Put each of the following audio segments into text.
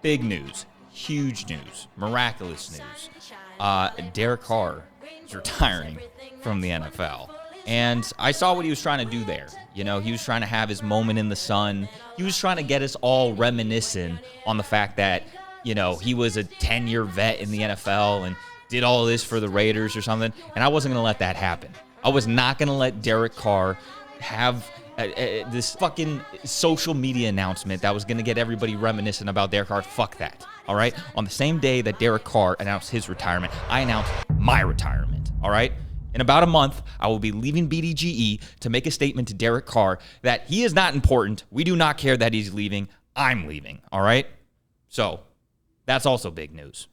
big news, huge news, miraculous news. Derek Carr is retiring from the NFL. And I saw what he was trying to do there. You know, he was trying to have his moment in the sun. He was trying to get us all reminiscent on the fact that, you know, he was a 10-year vet in the NFL and did all this for the Raiders or something. And I wasn't going to let that happen. I was not going to let Derek Carr have this fucking social media announcement that was going to get everybody reminiscent about Derek Carr. Fuck that. All right? On the same day that Derek Carr announced his retirement, I announced my retirement. All right? In about a month, I will be leaving BDGE to make a statement to Derek Carr that he is not important. We do not care that he's leaving. I'm leaving. All right? So that's also big news.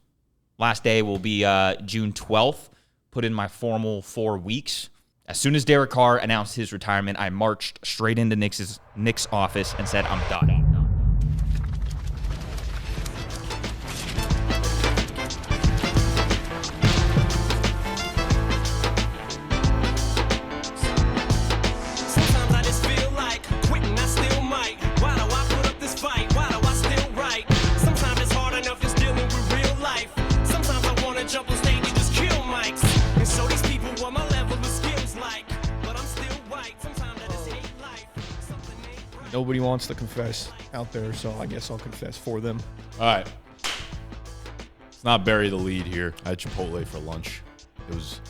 Last day will be June 12th. Put in my formal 4 weeks. As soon as Derek Carr announced his retirement, I marched straight into Nick's office and said, I'm done. Sometimes I just feel like quitting, I still might. Why do I put up this fight? Why do I still write? Sometimes it's hard enough just dealing with real life. Sometimes I want to jump on stage and just kill mics and show these people what my level of skills like. But I'm still white. Sometimes I just hate life. Something ain't right. Nobody wants to confess out there, so I guess I'll confess for them. All right. Let's not bury the lead here. I had Chipotle for lunch. It was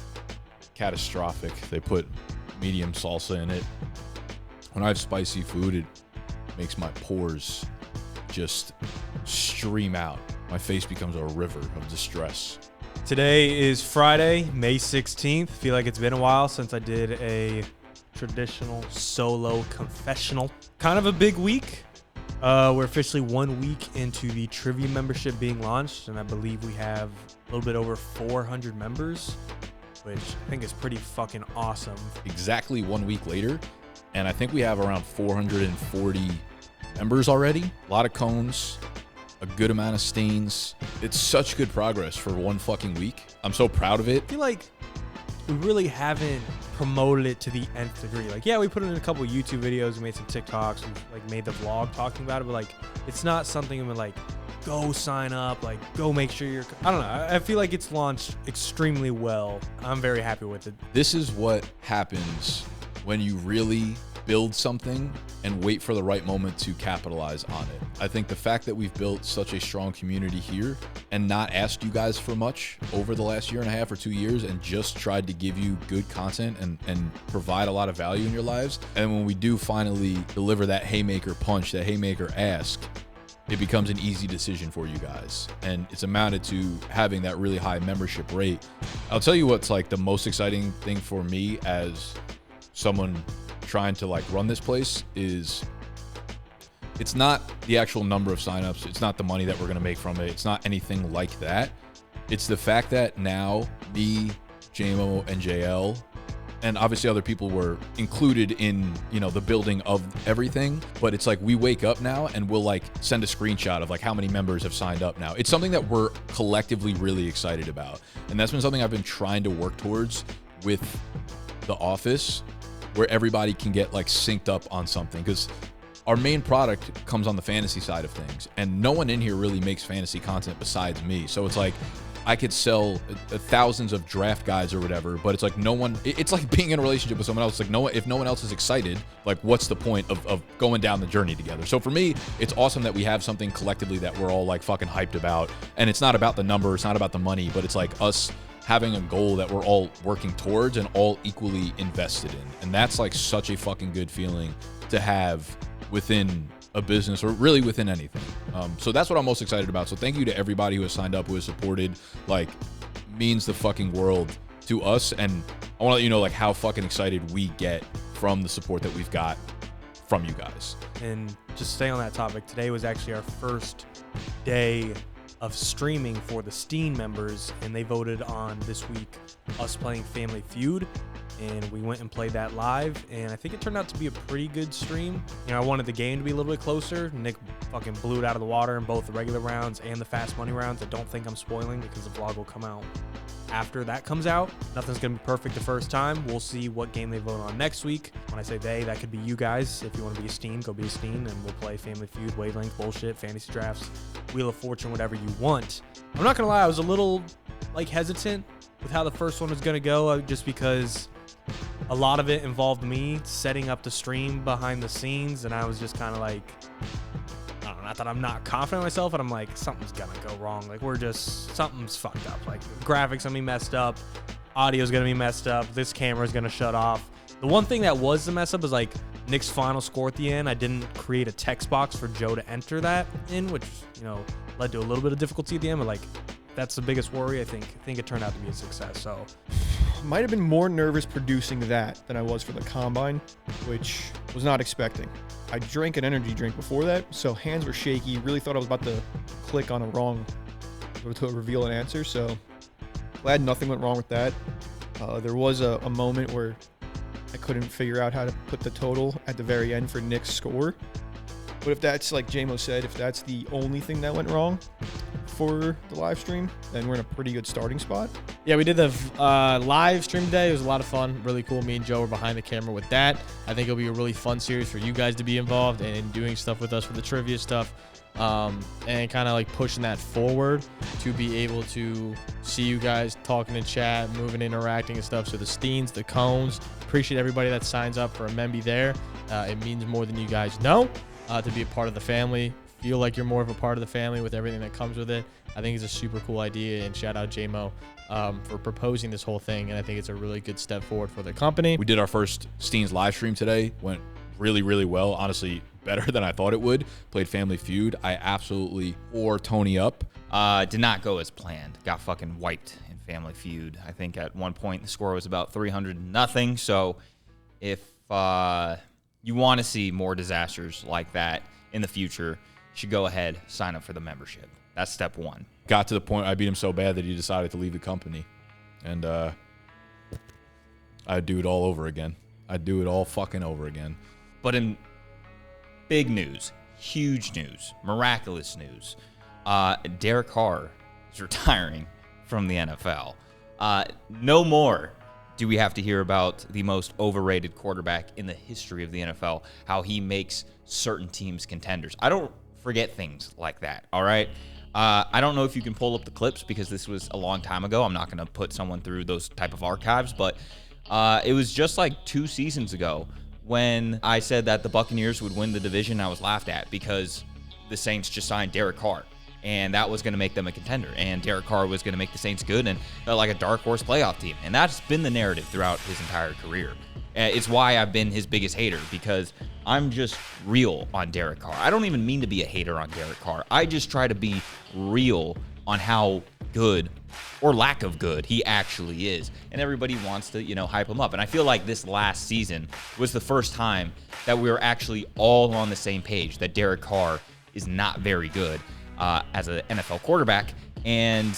catastrophic. They put medium salsa in it. When I have spicy food, it makes my pores just stream out. My face becomes a river of distress. Today is Friday, May 16th. Feel like it's been a while since I did a traditional solo confessional. Kind of a big week. We're officially 1 week into the trivia membership being launched, and I believe we have a little bit over 400 members, which I think is pretty fucking awesome. Exactly 1 week later, and I think we have around 440 members already. A lot of cones, a good amount of stains. It's such good progress for 1 fucking week. I'm so proud of it. I feel like we really haven't promoted it to the nth degree. Like, yeah, we put it in a couple YouTube videos, we made some TikToks, we like made the vlog talking about it, but like, it's not something we're like, go sign up, like, go make sure you're, I don't know. I feel like it's launched extremely well. I'm very happy with it. This is what happens when you really build something and wait for the right moment to capitalize on it. I think the fact that we've built such a strong community here and not asked you guys for much over the last year and a half or 2 years and just tried to give you good content and provide a lot of value in your lives. And when we do finally deliver that haymaker punch, that haymaker ask, it becomes an easy decision for you guys. And it's amounted to having that really high membership rate. I'll tell you what's like the most exciting thing for me as someone trying to like run this place is it's not the actual number of signups. It's not the money that we're going to make from it. It's not anything like that. It's the fact that now me, JMO, and JL, and obviously other people were included in, you know, the building of everything. But it's like we wake up now and we'll like send a screenshot of like how many members have signed up now. It's something that we're collectively really excited about. And that's been something I've been trying to work towards with the office, where everybody can get like synced up on something, because our main product comes on the fantasy side of things and no one in here really makes fantasy content besides me. So it's like I could sell thousands of draft guides or whatever, but it's like no one, it's like being in a relationship with someone else. Like no one, if no one else is excited, like what's the point of going down the journey together? So for me, it's awesome that we have something collectively that we're all like fucking hyped about. And it's not about the number, it's not about the money, but it's like us having a goal that we're all working towards and all equally invested in. And that's like such a fucking good feeling to have within a business or really within anything. So that's what I'm most excited about. So thank you to everybody who has signed up, who has supported. Like, means the fucking world to us. And I want to let you know like how fucking excited we get from the support that we've got from you guys. And just stay on that topic. Today was actually our first day of streaming for the Steam members, and they voted on this week us playing Family Feud, and we went and played that live, and I think it turned out to be a pretty good stream. You know, I wanted the game to be a little bit closer. Nick fucking blew it out of the water in both the regular rounds and the fast money rounds. I don't think I'm spoiling because the vlog will come out after that comes out. Nothing's gonna be perfect the first time. We'll see what game they vote on next week. When I say they, that could be you guys. If you want to be a Steam, go be a Steam, and we'll play Family Feud, Wavelength, bullshit, fantasy drafts, Wheel of Fortune, whatever you want. I'm not gonna lie, I was a little like hesitant with how the first one was gonna go, just because a lot of it involved me setting up the stream behind the scenes, and I was just kind of like, I don't know, not that I'm not confident in myself, but I'm like, something's gonna go wrong. Like, something's fucked up. Like, graphics gonna be messed up, audio's gonna be messed up, this camera's gonna shut off. The one thing that was the mess up is like Nick's final score at the end. I didn't create a text box for Joe to enter that in, which, you know, led to a little bit of difficulty at the end, but like, that's the biggest worry. I think it turned out to be a success. So Might have been more nervous producing that than I was for the combine, which was not expecting. I drank an energy drink before that, so hands were shaky. Really thought I was about to click on a wrong to reveal an answer. So glad nothing went wrong with that. There was a moment where I couldn't figure out how to put the total at the very end for Nick's score. But if that's, like JMO said, if that's the only thing that went wrong for the live stream, then we're in a pretty good starting spot. Yeah, we did the live stream today. It was a lot of fun, really cool. Me and Joe were behind the camera with that. I think it'll be a really fun series for you guys to be involved and doing stuff with us for the trivia stuff, and kind of like pushing that forward to be able to see you guys talking in chat, moving, interacting and stuff. So the Steens, the Cones, appreciate everybody that signs up for a Memby there. It means more than you guys know to be a part of the family. Feel like you're more of a part of the family with everything that comes with it. I think it's a super cool idea, and shout out JMO for proposing this whole thing, and I think it's a really good step forward for the company. We did our first Steens live stream today. Went really, really well. Honestly, better than I thought it would. Played Family Feud. I absolutely tore Tony up. Did not go as planned. Got fucking wiped in Family Feud. I think at one point the score was about 300-0. So if you want to see more disasters like that in the future, you should go ahead, sign up for the membership. That's step one. Got to the point I beat him so bad that he decided to leave the company. And I'd do it all over again. I'd do it all fucking over again. But in big news, huge news, miraculous news, Derek Carr is retiring from the NFL. No more do we have to hear about the most overrated quarterback in the history of the NFL, how he makes certain teams contenders. I don't forget things like that, all right? I don't know if you can pull up the clips because this was a long time ago. I'm not going to put someone through those type of archives, but it was just like 2 seasons ago when I said that the Buccaneers would win the division. I was laughed at because the Saints just signed Derek Carr, and that was going to make them a contender, and Derek Carr was going to make the Saints good and like a dark horse playoff team, and that's been the narrative throughout his entire career. It's why I've been his biggest hater, because I'm just real on Derek Carr. I don't even mean to be a hater on Derek Carr. I just try to be real on how good or lack of good he actually is. And everybody wants to, hype him up. And I feel like this last season was the first time that we were actually all on the same page, that Derek Carr is not very good as an NFL quarterback. And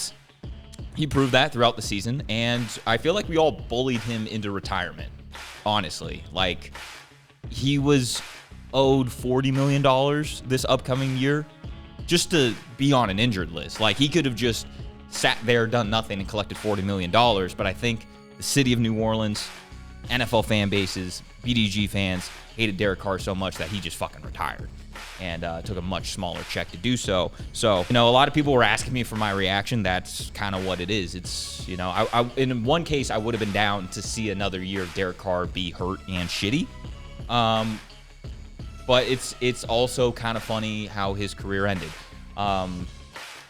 he proved that throughout the season. And I feel like we all bullied him into retirement. Honestly, like, he was owed $40 million this upcoming year just to be on an injured list. Like, he could have just sat there, done nothing, and collected $40 million. But I think the city of New Orleans, NFL fan bases, BDGE fans hated Derek Carr so much that he just fucking retired and took a much smaller check to do so. So, a lot of people were asking me for my reaction. That's kind of what it is. It's, I in one case, I would have been down to see another year of Derek Carr be hurt and shitty. But it's also kind of funny how his career ended. I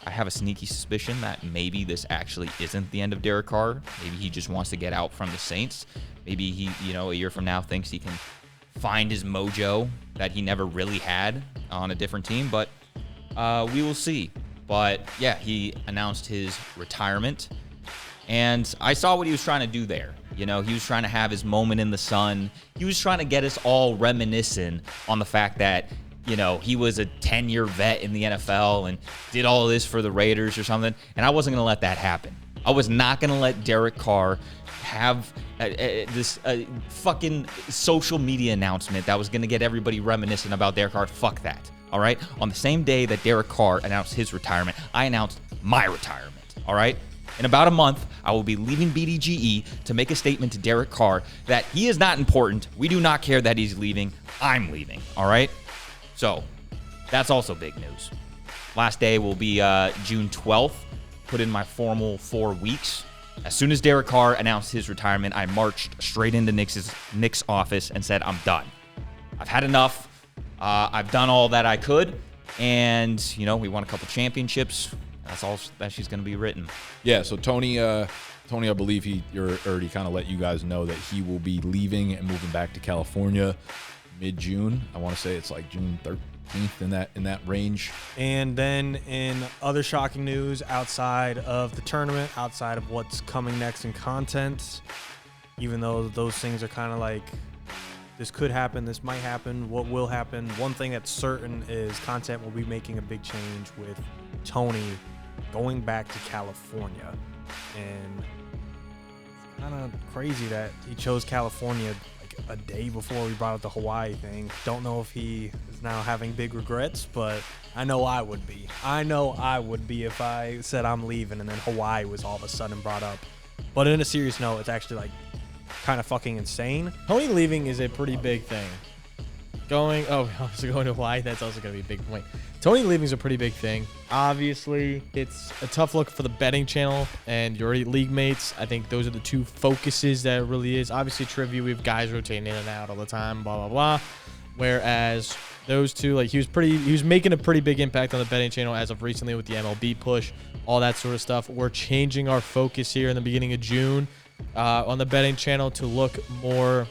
have a sneaky suspicion that maybe this actually isn't the end of Derek Carr. Maybe he just wants to get out from the Saints. Maybe he, a year from now thinks he can find his mojo that he never really had on a different team, but we will see. But yeah, he announced his retirement, and I saw what he was trying to do there. He was trying to have his moment in the sun. He was trying to get us all reminiscing on the fact that, he was a 10-year vet in the NFL and did all of this for the Raiders or something, and I wasn't going to let that happen. I was not going to let Derek Carr have this fucking social media announcement that was going to get everybody reminiscent about Derek Carr. Fuck that, all right? On the same day that Derek Carr announced his retirement, I announced my retirement, all right? In about a month, I will be leaving BDGE to make a statement to Derek Carr that he is not important. We do not care that he's leaving. I'm leaving, all right? So, that's also big news. Last day will be June 12th. Put in my formal 4 weeks. As soon as Derek Carr announced his retirement, I marched straight into Nick's office and said, I'm done. I've had enough. I've done all that I could. And, we won a couple championships. That's all that she's going to be written. Yeah, so Tony, I believe he already kind of let you guys know that he will be leaving and moving back to California mid-June. I want to say it's like June 13th in that range. And then in other shocking news outside of the tournament, outside of what's coming next in content, even though those things are kind of like, this could happen, this might happen, what will happen. One thing that's certain is content will be making a big change with Tony going back to California. And it's kind of crazy that he chose California like a day before we brought up the Hawaii thing. Don't know if he is now having big regrets, but I know I would be. I know I would be if I said I'm leaving and then Hawaii was all of a sudden brought up. But in a serious note, it's actually like kind of fucking insane. Tony leaving is a pretty big thing. Going to Hawaii, that's also going to be a big point. Tony leaving is a pretty big thing. Obviously, it's a tough look for the betting channel and your league mates. I think those are the two focuses that it really is. Obviously, trivia, we have guys rotating in and out all the time, blah, blah, blah. Whereas those two, like he was making a pretty big impact on the betting channel as of recently with the MLB push, all that sort of stuff. We're changing our focus here in the beginning of June on the betting channel to look more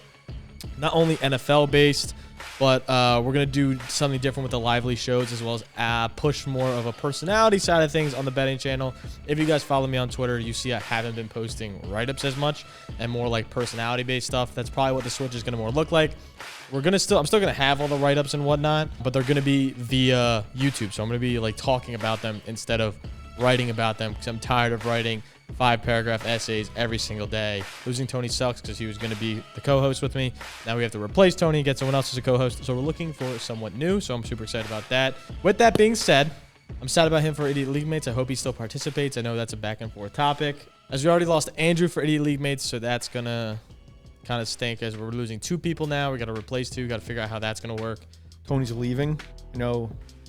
not only NFL based, but we're going to do something different with the lively shows as well as push more of a personality side of things on the betting channel. If you guys follow me on Twitter, you see I haven't been posting write-ups as much and more like personality-based stuff. That's probably what the switch is going to more look like. I'm still going to have all the write-ups and whatnot, but they're going to be via YouTube. So I'm going to be like talking about them instead of writing about them because I'm tired of writing 5-paragraph essays every single day. Losing Tony sucks because he was going to be the co-host with me. Now we have to replace Tony and get someone else as a co-host. So we're looking for somewhat new. So I'm super excited about that. With that being said, I'm sad about him for Idiot League Mates. I hope he still participates. I know that's a back and forth topic. As we already lost Andrew for Idiot League Mates, so that's going to kind of stink as we're losing 2 people now. We got to replace 2. Got to figure out how that's going to work. Tony's leaving. He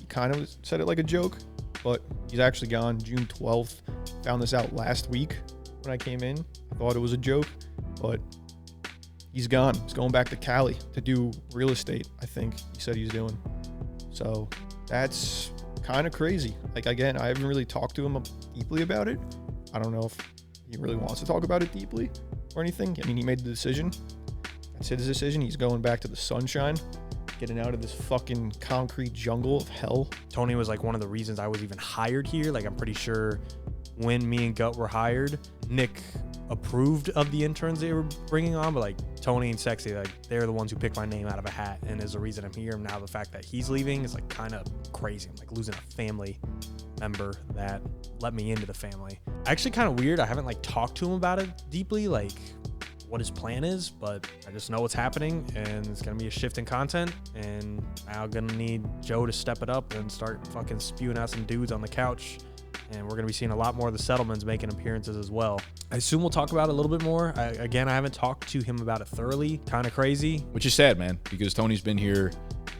kind of said it like a joke, but he's actually gone June 12th. Found this out last week when I came in. I thought it was a joke, but he's gone. He's going back to Cali to do real estate, I think he said he's doing. So that's kind of crazy. Like, again, I haven't really talked to him deeply about it. I don't know if he really wants to talk about it deeply or anything. I mean, he made the decision. That's his decision. He's going back to the sunshine, getting out of this fucking concrete jungle of hell. Tony was like one of the reasons I was even hired here. Like, I'm pretty sure when me and Gut were hired, Nick approved of the interns they were bringing on, but like Tony and Sexy, like they're the ones who picked my name out of a hat and is the reason I'm here. And now the fact that he's leaving is like kind of crazy. I'm like losing a family member that let me into the family. Actually kind of weird. I haven't like talked to him about it deeply, like what his plan is, but I just know what's happening and it's gonna be a shift in content, and I'm gonna need Joe to step it up and start fucking spewing out some dudes on the couch. And we're going to be seeing a lot more of the settlements making appearances as well. I assume we'll talk about it a little bit more. I haven't talked to him about it thoroughly. Kind of crazy. Which is sad, man, because Tony's been here,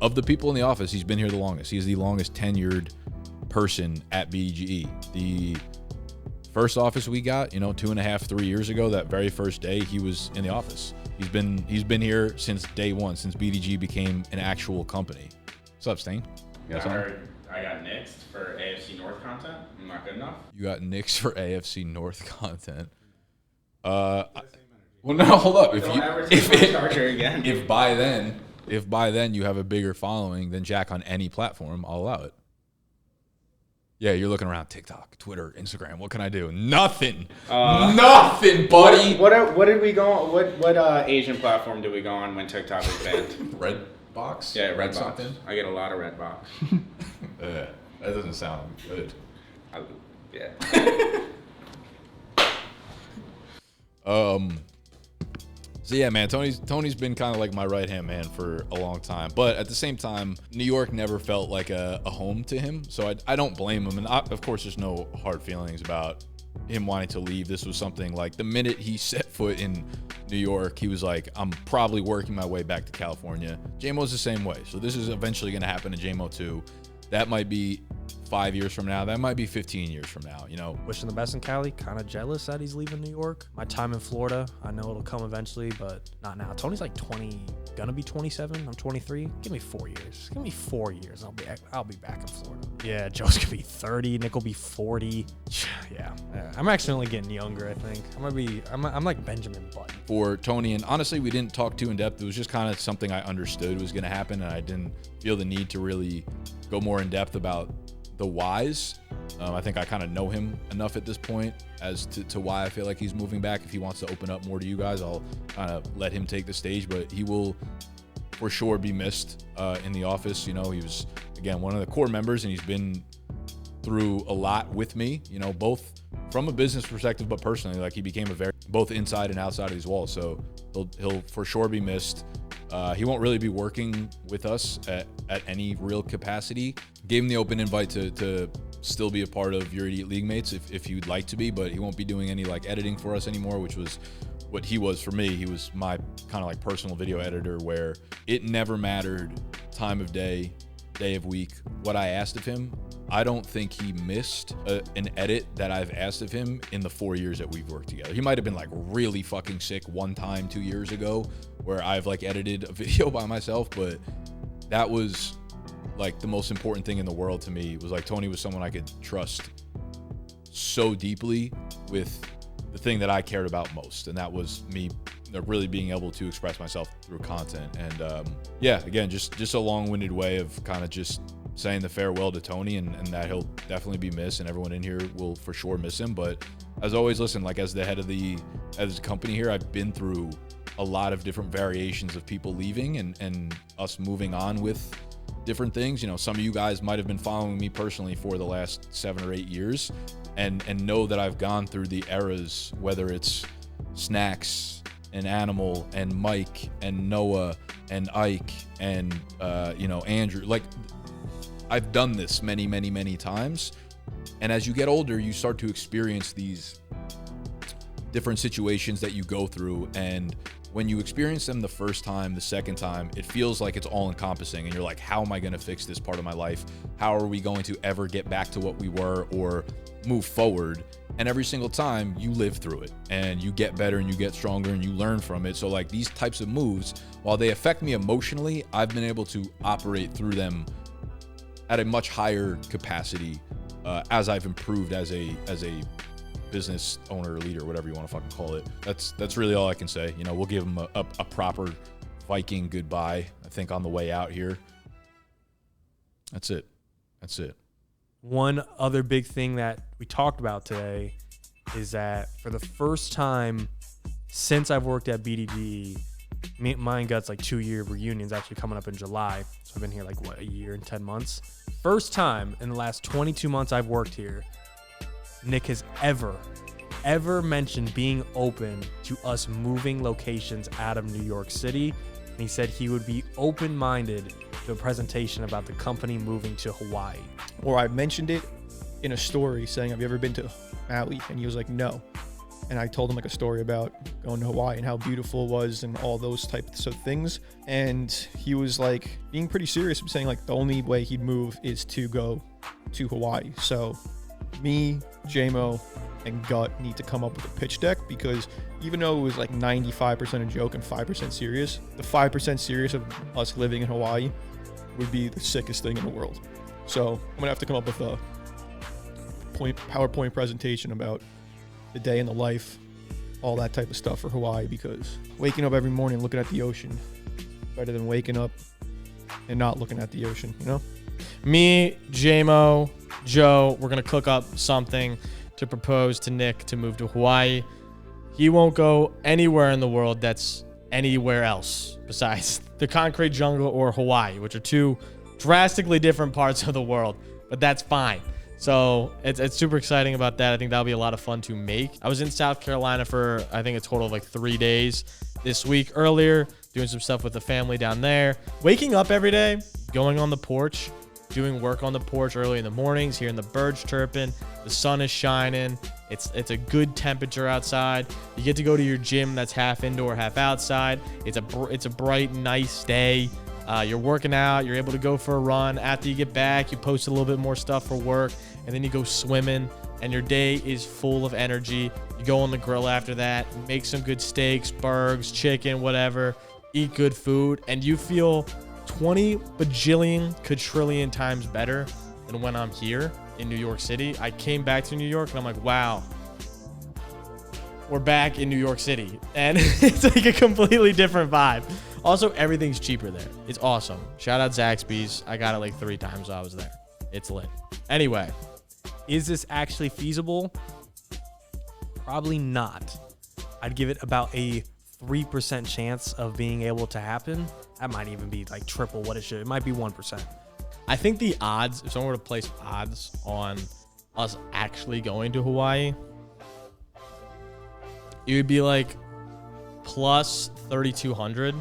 of the people in the office, he's been here the longest. He's the longest tenured person at BDGE. The first office we got, 2.5, 3 years ago, that very first day he was in the office. He's been here since day one, since BDGE became an actual company. What's up, Stain? I got nixed for AFC North content. I'm not good enough. You got nixed for AFC North content. Well, no, hold up. Don't ever take my charger again. If by then you have a bigger following than Jack on any platform, I'll allow it. Yeah, you're looking around TikTok, Twitter, Instagram. What can I do? Nothing. Nothing, buddy. What did we go on? What Asian platform did we go on when TikTok was banned? Redbox? Yeah, Redbox. Something? I get a lot of Redbox. That doesn't sound good. Yeah. So yeah, man, Tony's been kind of like my right-hand man for a long time. But at the same time, New York never felt like a home to him. So I don't blame him. And of course, there's no hard feelings about him wanting to leave. This was something like the minute he set foot in New York, he was like, I'm probably working my way back to California. JMO's the same way. So this is eventually going to happen to JMO too. That might be 5 years from now. That might be 15 years from now, you know. Wishing the best in Cali. Kind of jealous that he's leaving New York. My time in Florida, I know it'll come eventually, but not now. Tony's like 20, gonna be 27. I'm 23. Give me 4 years. Give me 4 years. I'll be back in Florida. Yeah, Joe's gonna be 30. Nick will be 40. Yeah, I'm actually only getting younger. I think I'm like Benjamin Button. For Tony, and honestly, we didn't talk too in depth. It was just kind of something I understood was going to happen, and I didn't feel the need to really go more in depth about the whys. I think I kind of know him enough at this point as to why I feel like he's moving back. If he wants to open up more to you guys, I'll kind of let him take the stage, but he will for sure be missed in the office. You know, he was, again, one of the core members, and he's been through a lot with me, you know, both from a business perspective, but personally, like, he became a very, both inside and outside of these walls. So he'll for sure be missed. He won't really be working with us at any real capacity. Gave him the open invite to still be a part of Your Idiot League Mates if you'd like to be, but he won't be doing any like editing for us anymore, which was what he was for me. He was my kind of like personal video editor, where it never mattered time of day of week, what I asked of him. I don't think he missed an edit that I've asked of him in the 4 years that we've worked together. He might have been like really fucking sick one time 2 years ago where I've like edited a video by myself, but that was like the most important thing in the world to me. It was like Tony was someone I could trust so deeply with the thing that I cared about most, and that was me really being able to express myself through content. And yeah, again, just a long-winded way of kind of just saying the farewell to Tony, and that he'll definitely be missed, and everyone in here will for sure miss him. But as always, listen, like, as the head of the company here, I've been through a lot of different variations of people leaving and us moving on with different things. You know, some of you guys might have been following me personally for the last 7 or 8 years and know that I've gone through the eras, whether it's Snacks and Animal and Mike and Noah and Ike and you know, Andrew. Like, I've done this many, many, many times. And as you get older, you start to experience these different situations that you go through. And when you experience them the first time, the second time, it feels like it's all encompassing. And you're like, how am I going to fix this part of my life? How are we going to ever get back to what we were or move forward? And every single time you live through it and you get better and you get stronger and you learn from it. So like, these types of moves, while they affect me emotionally, I've been able to operate through them at a much higher capacity as I've improved as a business owner, leader, whatever you want to fucking call it. That's really all I can say. You know, we'll give him a proper Viking goodbye, I think, on the way out here. That's it. One other big thing that we talked about today is that for the first time since I've worked at BDGE, mine Guts, like 2-year reunion's actually coming up in July. So I've been here like, what, a year and 10 months? First time in the last 22 months I've worked here, Nick has ever mentioned being open to us moving locations out of New York City. And he said he would be open-minded to a presentation about the company moving to Hawaii. Or I mentioned it in a story saying, have you ever been to Maui? And he was like, no. And I told him like a story about going to Hawaii and how beautiful it was and all those types of things. And he was like being pretty serious, saying like the only way he'd move is to go to Hawaii. So me, JMO, and Gut need to come up with a pitch deck, because even though it was like 95% a joke and 5% serious, the 5% serious of us living in Hawaii would be the sickest thing in the world. So I'm gonna have to come up with a PowerPoint presentation about the day in the life, all that type of stuff for Hawaii, because waking up every morning looking at the ocean better than waking up and not looking at the ocean, you know? Me, JMO, Joe, we're going to cook up something to propose to Nick to move to Hawaii. He won't go anywhere in the world that's anywhere else besides the concrete jungle or Hawaii, which are two drastically different parts of the world, but that's fine. So it's super exciting about that. I think that'll be a lot of fun to make. I was in South Carolina for, I think, a total of like 3 days this week earlier, doing some stuff with the family down there. Waking up every day, going on the porch, doing work on the porch early in the mornings, hearing the birds chirping, the sun is shining. It's a good temperature outside. You get to go to your gym that's half indoor, half outside. It's a bright, nice day. You're working out, you're able to go for a run. After you get back, you post a little bit more stuff for work, and then you go swimming, and your day is full of energy. You go on the grill after that, make some good steaks, burgers, chicken, whatever, eat good food, and you feel 20 bajillion quadrillion times better than when I'm here in New York City. I came back to New York, and I'm like, wow, we're back in New York City, and it's like a completely different vibe. Also, everything's cheaper there. It's awesome. Shout out Zaxby's. I got it like 3 times while I was there. It's lit. Anyway, Is this actually feasible? Probably not. I'd give it about a 3% chance of being able to happen. That might even be like triple what it should. It might be 1%. I think the odds, if someone were to place odds on us actually going to Hawaii, it would be like plus 3,200,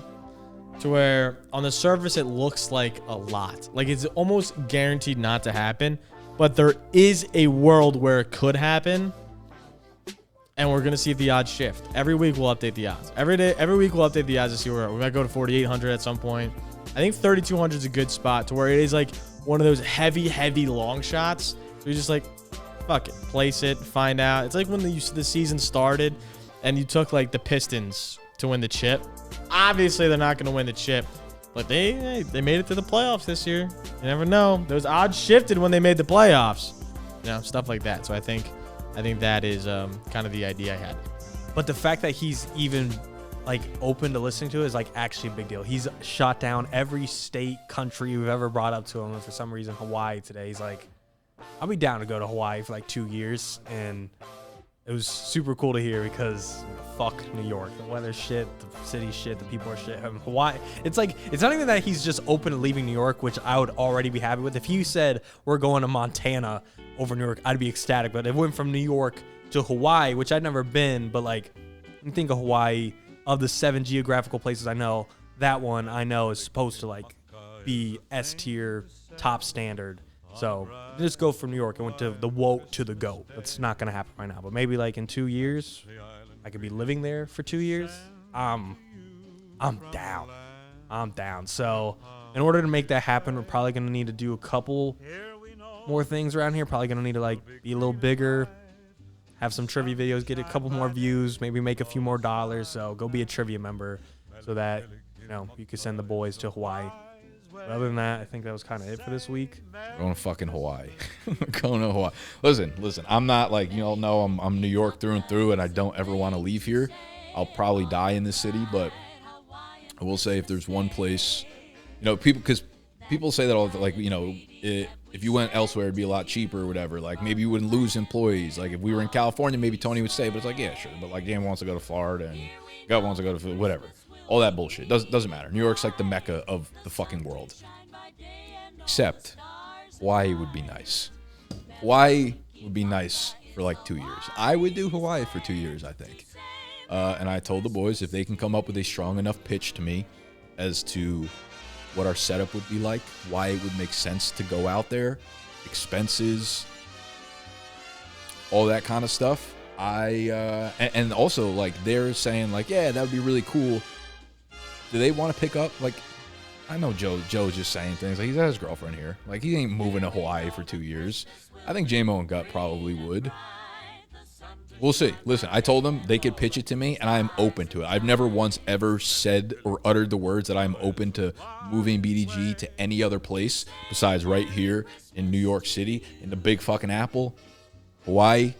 to where on the surface it looks like a lot. Like it's almost guaranteed not to happen, but there is a world where it could happen, and we're gonna see if the odds shift. Every week we'll update the odds. Every week we'll update the odds to see where we might go to 4,800 at some point. I think 3,200 is a good spot to where it is like one of those heavy long shots. So you're just like, fuck it, place it, find out. It's like when the season started and you took like the Pistons to win the chip. Obviously they're not going to win the chip, but they made it to the playoffs this year. You never know. Those odds shifted when they made the playoffs. You know, stuff like that. So I think that is kind of the idea I had. But the fact that he's even like open to listening to it is like actually a big deal. He's shot down every state, country we've ever brought up to him. And for some reason, Hawaii today, he's like, I'll be down to go to Hawaii for like 2 years. And it was super cool to hear because fuck New York. The weather shit, the city shit, the people are shit. Hawaii, it's like, it's not even that he's just open to leaving New York, which I would already be happy with. If he said we're going to Montana over New York, I'd be ecstatic. But it went from New York to Hawaii, which I'd never been. But like, you think of Hawaii, of the 7 geographical places I know, that one I know is supposed to like be S tier, top standard. So just go from New York. I went to the woke to the goat. That's not gonna happen right now. But maybe like in 2 years, I could be living there for 2 years. I'm down. I'm down. So in order to make that happen, we're probably gonna need to do a couple more things around here. Probably gonna need to like be a little bigger, have some trivia videos, get a couple more views, maybe make a few more dollars. So go be a trivia member so that, you know, you can send the boys to Hawaii. But other than that, I think that was kind of it for this week. Going to fucking Hawaii. Going to Hawaii. Listen, I'm not like, you all know, I'm New York through and through, and I don't ever want to leave here. I'll probably die in this city, but I will say if there's one place, you know, because people say that all the, like, you know, if you went elsewhere, it'd be a lot cheaper or whatever. Like, maybe you wouldn't lose employees. Like, if we were in California, maybe Tony would stay, but it's like, yeah, sure. But like, Dan wants to go to Florida and God wants to go to whatever. All that bullshit. Doesn't matter. New York's like the mecca of the fucking world. Except Hawaii would be nice. Hawaii would be nice for like 2 years. I would do Hawaii for 2 years, I think. And I told the boys if they can come up with a strong enough pitch to me as to what our setup would be like, why it would make sense to go out there, expenses, all that kind of stuff. And also like they're saying like, yeah, that would be really cool. Do they want to pick up? Like, I know Joe's just saying things like he's got his girlfriend here. Like, he ain't moving to Hawaii for 2 years. I think J-Mo and Gut probably would. We'll see. Listen, I told them they could pitch it to me, and I'm open to it. I've never once ever said or uttered the words that I'm open to moving BDG to any other place besides right here in New York City, in the big fucking apple. Hawaii,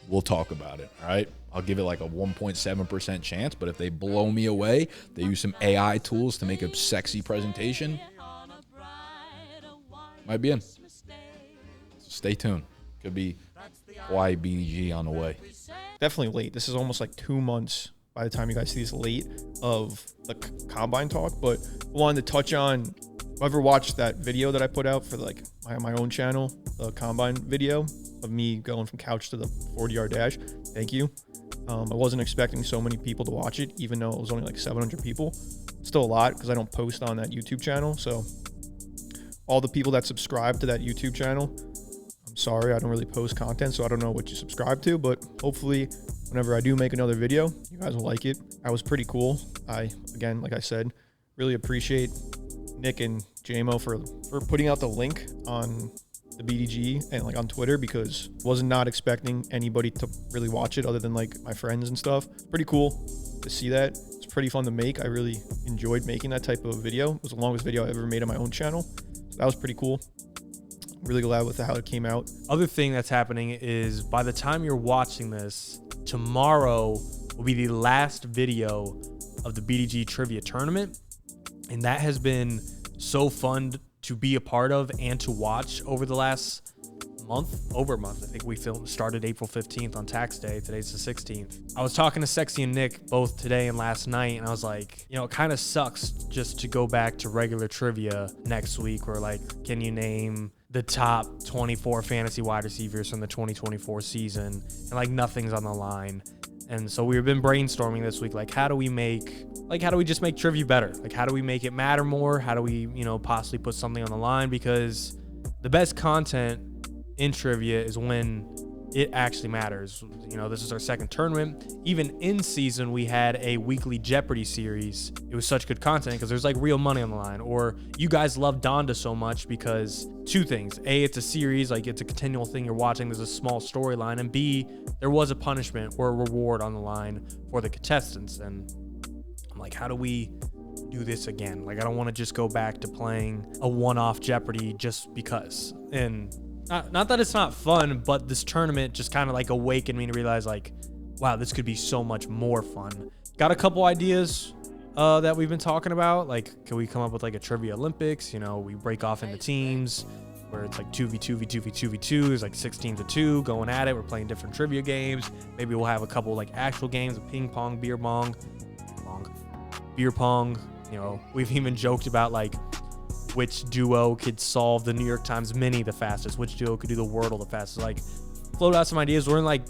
we'll talk about it, all right? I'll give it like a 1.7% chance, but if they blow me away, they use some AI tools to make a sexy presentation, might be in. So stay tuned. Could be Hawaii BDG on the way. Definitely late. This is almost like 2 months by the time you guys see this late of the combine talk, but I wanted to touch on, whoever watched that video that I put out for like my own channel, the combine video of me going from couch to the 40-yard dash. Thank you. I wasn't expecting so many people to watch it, even though it was only like 700 people. Still a lot because I don't post on that YouTube channel. So all the people that subscribe to that YouTube channel, I'm sorry, I don't really post content, so I don't know what you subscribe to, but hopefully whenever I do make another video, you guys will like it. That was pretty cool. Again, like I said, really appreciate Nick and JMO for putting out the link on the BDGE and like on Twitter, because was not expecting anybody to really watch it other than like my friends and stuff. Pretty cool to see that. It's pretty fun to make. I really enjoyed making that type of video. It was the longest video I ever made on my own channel. So that was pretty cool. Really glad with how it came out. Other thing that's happening is by the time you're watching this, tomorrow will be the last video of the BDG trivia tournament. And that has been so fun to be a part of and to watch over the last over a month. I think we started April 15th on tax day. Today's the 16th. I was talking to Sexy and Nick both today and last night, and I was like, you know, it kind of sucks just to go back to regular trivia next week, where like, can you name the top 24 fantasy wide receivers from the 2024 season, and like nothing's on the line. And so we've been brainstorming this week, like how do we just make trivia better? Like how do we make it matter more? How do we, you know, possibly put something on the line? Because the best content in trivia is when it actually matters. You know, this is our second tournament. Even in season, we had a weekly Jeopardy series. It was such good content because there's like real money on the line. Or you guys love Donda so much because two things. A, it's a series, like it's a continual thing you're watching. There's a small storyline. And B, there was a punishment or a reward on the line for the contestants. And I'm like, how do we do this again? Like, I don't want to just go back to playing a one-off Jeopardy just because. And not that it's not fun, but this tournament just kind of like awakened me to realize like, wow, this could be so much more fun. Got a couple ideas that we've been talking about. Like, can we come up with like a trivia Olympics? You know, we break off into teams where it's like 2v2, v2, v2, v2. There's like 16 to 2 going at it. We're playing different trivia games. Maybe we'll have a couple like actual games of ping pong, beer pong. You know, we've even joked about like which duo could solve the New York Times Mini the fastest, which duo could do the Wordle the fastest. Like, float out some ideas. We're in like,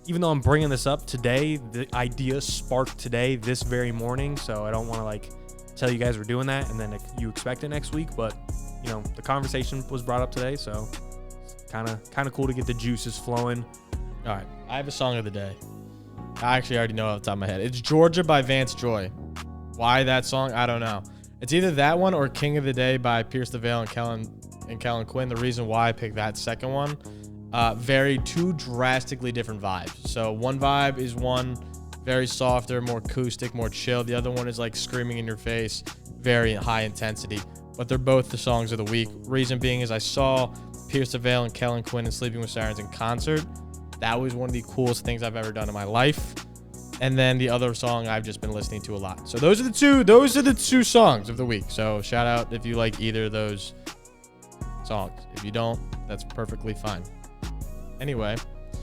even though I'm bringing this up today, the idea sparked today, this very morning. So I don't want to like tell you guys we're doing that and then you expect it next week. But you know, the conversation was brought up today, so kind of cool to get the juices flowing. All right, I have a song of the day. I actually already know it off the top of my head. It's Georgia by Vance Joy. Why that song? I don't know. It's either that one or King of the Day by Pierce the Veil and Kellen Quinn. The reason why I picked that second one, two drastically different vibes. So one vibe is one very softer, more acoustic, more chill. The other one is like screaming in your face, very high intensity. But they're both the songs of the week. Reason being is I saw Pierce the Veil and Kellen Quinn and Sleeping with Sirens in concert. That was one of the coolest things I've ever done in my life. And then the other song I've just been listening to a lot. So those are the two songs of the week. So shout out if you like either of those songs. If you don't, that's perfectly fine. Anyway.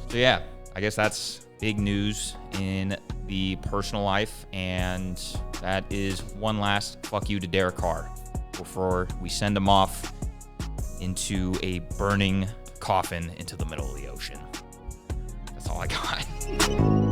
So yeah, I guess that's big news in the personal life. And that is one last fuck you to Derek Carr before we send him off into a burning coffin into the middle of the ocean. That's all I got.